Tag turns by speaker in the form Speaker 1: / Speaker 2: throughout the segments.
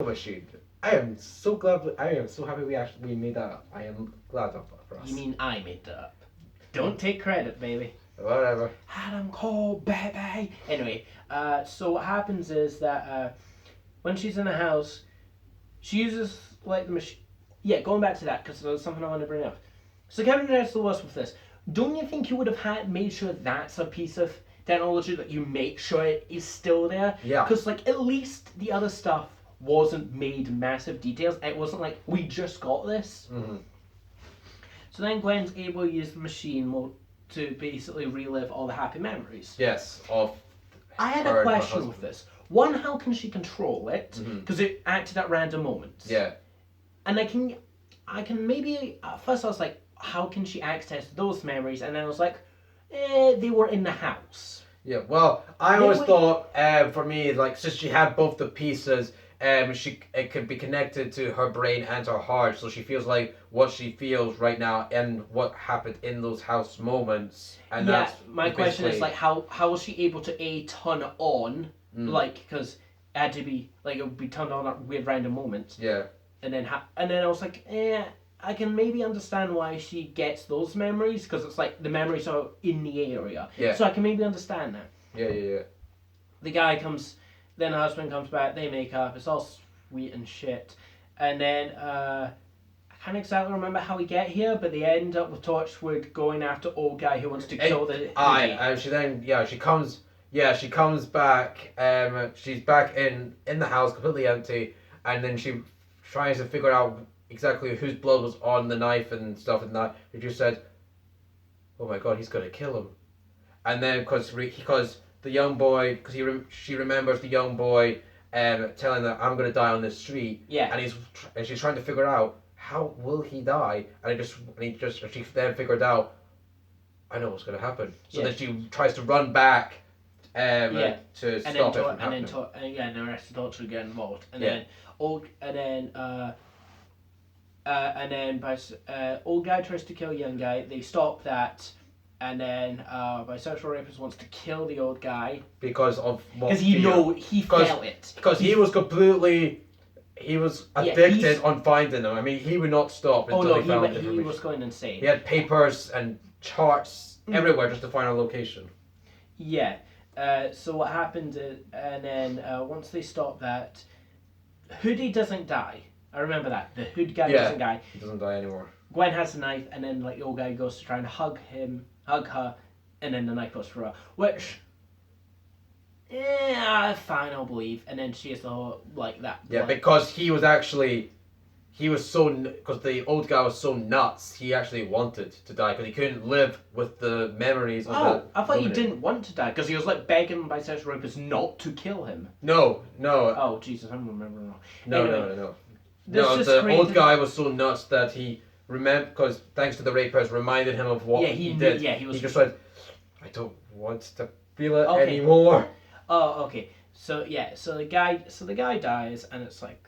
Speaker 1: machine. I am so glad. I am so happy we made that up. I am glad of that for us.
Speaker 2: You mean I made that up? Don't take credit, baby.
Speaker 1: Whatever.
Speaker 2: Adam Cole, baby. Anyway, so what happens is that when she's in the house, she uses like the machine. Yeah, going back to that because there's something I want to bring up. So Kevin gets the worst with this. Don't you think you would have made sure that's a piece of technology that you make sure it is still there?
Speaker 1: Yeah.
Speaker 2: Because like at least the other stuff wasn't made massive details. It wasn't like we just got this.
Speaker 1: Mm-hmm.
Speaker 2: So then Gwen's able to use the machine to basically relive all the happy memories.
Speaker 1: Yes. Of.
Speaker 2: I had a question with this. One, how can she control it? Because it acted at random moments.
Speaker 1: Yeah.
Speaker 2: And I can maybe at first I was like, how can she access those memories? And then I was like, they were in the house.
Speaker 1: Yeah. Well, I always thought, for me, like since she had both the pieces, it could be connected to her brain and her heart, so she feels like what she feels right now and what happened in those house moments. And
Speaker 2: yeah. My question is like, how was she able to turn it on? Like, because it had to be like it would be turned on at weird random moments.
Speaker 1: Yeah.
Speaker 2: And then I was like, I can maybe understand why she gets those memories because it's like the memories are in the area.
Speaker 1: Yeah.
Speaker 2: So I can maybe understand that.
Speaker 1: Yeah.
Speaker 2: The guy comes, then the husband comes back. They make up. It's all sweet and shit. And then I can't exactly remember how we get here, but they end up with Torchwood going after old guy who wants to kill the.
Speaker 1: She comes back. She's back in the house, completely empty, and then she tries to figure out exactly whose blood was on the knife and stuff, and that. She just said, "Oh my God, he's gonna kill him," and then because the young boy, because she remembers the young boy, telling her, "I'm gonna die on this street."
Speaker 2: Yeah.
Speaker 1: And she's trying to figure out how will he die, and she then figured out, I know what's gonna happen. So then she tries to run back. To stop it from happening.
Speaker 2: And the rest of the Torchwood get involved, and then old guy tries to kill young guy. They stop that, and then bisexual rapist wants to kill the old guy
Speaker 1: because
Speaker 2: he felt it
Speaker 1: because he was addicted on finding them. I mean, he would not stop until he found information.
Speaker 2: He was going insane.
Speaker 1: He had papers and charts everywhere just to find a location.
Speaker 2: Yeah. So what happened is, and then once they stop that, Hoodie doesn't die. I remember that. The hood guy doesn't die.
Speaker 1: He doesn't die anymore.
Speaker 2: Gwen has the knife, and then like the old guy goes to try and hug her, and then the knife goes through her. Which, fine, I'll believe. And then she has the whole, like that.
Speaker 1: Yeah, because because the old guy was so nuts, he actually wanted to die because he couldn't live with the memories of the.
Speaker 2: I thought he didn't want to die because he was like begging bisexual rapists not to kill him.
Speaker 1: No.
Speaker 2: Oh Jesus, I'm remembering wrong.
Speaker 1: No. The old guy was so nuts that he remembered, because thanks to the rapist reminded him of what he did.
Speaker 2: Yeah,
Speaker 1: he just said, I don't want to feel it anymore.
Speaker 2: Oh, okay. So the guy dies, and it's like,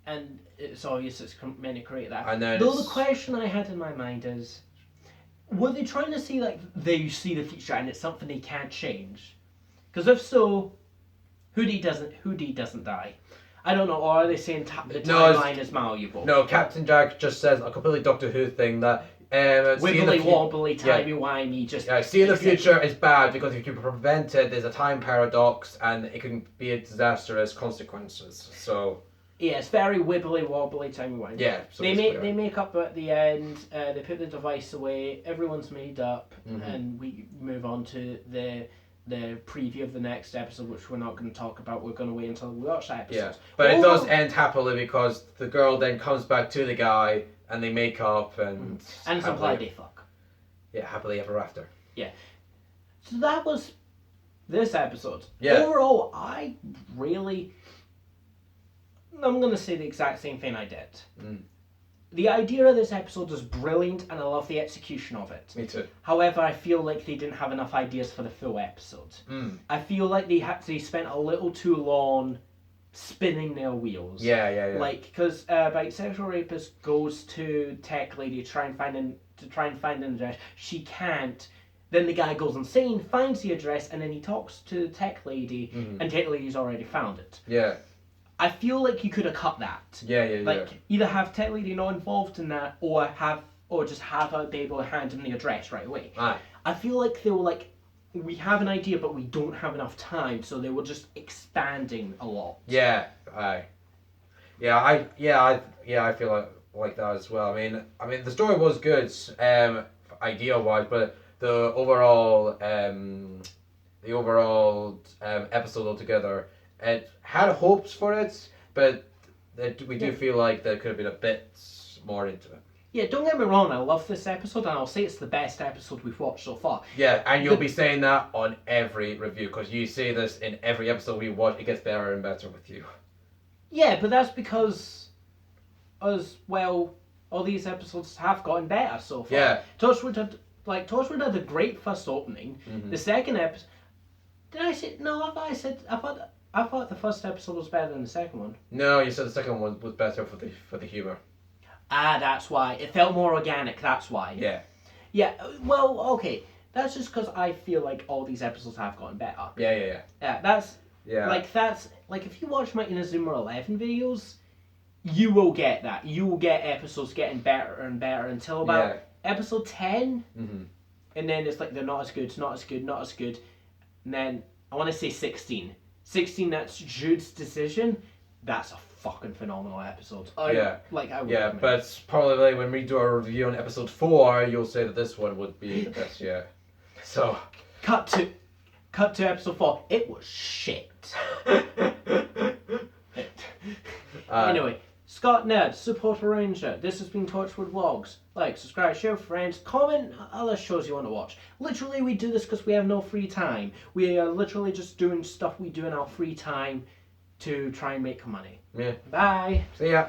Speaker 2: and it's obvious it's meant to create that.
Speaker 1: And then
Speaker 2: the question I had in my mind is, were they trying to see like they see the future and it's something they can't change? Because if so, Hoodie doesn't die. I don't know, or are they saying the timeline is malleable?
Speaker 1: No, Captain Jack just says a completely Doctor Who thing that
Speaker 2: wibbly wobbly, timey-wimey, just...
Speaker 1: Yeah, seeing the future is bad because if you prevent it, there's a time paradox and it can be a disastrous consequences, so...
Speaker 2: Yeah, it's very wibbly wobbly, timey-wimey.
Speaker 1: Yeah. So
Speaker 2: they make up at the end, they put the device away, everyone's made up, and we move on to the preview of the next episode, which we're not going to talk about. We're going to wait until we watch that episode.
Speaker 1: Yeah, but it does end happily because the girl then comes back to the guy and they make up and
Speaker 2: it's implied they fuck.
Speaker 1: Yeah, happily ever after.
Speaker 2: Yeah. So that was this episode.
Speaker 1: Yeah.
Speaker 2: Overall, I'm going to say the exact same thing I did. The idea of this episode is brilliant, and I love the execution of it.
Speaker 1: Me too.
Speaker 2: However, I feel like they didn't have enough ideas for the full episode. I feel like they spent a little too long spinning their wheels.
Speaker 1: Yeah.
Speaker 2: Like, because bisexual rapist goes to tech lady to try and find an address. She can't. Then the guy goes insane, finds the address, and then he talks to the tech lady, and tech lady's already found it.
Speaker 1: Yeah.
Speaker 2: I feel like you could have cut that.
Speaker 1: Yeah.
Speaker 2: Like either have Ted Lady not involved in that, or just have her be able to hand him the address right away.
Speaker 1: Aye.
Speaker 2: I feel like they were like, we have an idea, but we don't have enough time, so they were just expanding a lot.
Speaker 1: Yeah. Aye. I feel like that as well. I mean, the story was good, idea wise, but the overall episode altogether, it had hopes for it, but we do feel like there could have been a bit more into it.
Speaker 2: Yeah, don't get me wrong, I love this episode, and I'll say it's the best episode we've watched so far.
Speaker 1: Yeah, and you'll be saying that on every review, because you say this in every episode we watch, it gets better and better with you.
Speaker 2: Yeah, but that's because, as well, all these episodes have gotten better so far.
Speaker 1: Yeah.
Speaker 2: TorchWood had a great first opening.
Speaker 1: Mm-hmm.
Speaker 2: The second episode, did I say no? I thought the first episode was better than the second one.
Speaker 1: No, you said the second one was better for the humor.
Speaker 2: Ah, that's why it felt more organic. That's why.
Speaker 1: Yeah.
Speaker 2: Yeah. Well, okay. That's just because I feel like all these episodes have gotten better.
Speaker 1: Yeah.
Speaker 2: Yeah. That's
Speaker 1: Yeah.
Speaker 2: If you watch my Inazuma 11 videos, you will get that. You will get episodes getting better and better until about episode 10.
Speaker 1: Mm-hmm.
Speaker 2: And then it's like they're not as good, not as good, not as good. And then I want to say 16. 16, that's Jude's decision. That's a fucking phenomenal episode.
Speaker 1: Yeah,
Speaker 2: recommend.
Speaker 1: but probably when we do our review on episode 4, you'll say that this one would be the best yet. So
Speaker 2: cut to episode 4. It was shit. Anyway, Scott Nerd, Supporter Ranger. This has been TorchWood Vlogs. Like, subscribe, share with friends, comment other shows you want to watch. Literally, we do this because we have no free time. We are literally just doing stuff we do in our free time to try and make money.
Speaker 1: Yeah.
Speaker 2: Bye.
Speaker 1: See ya.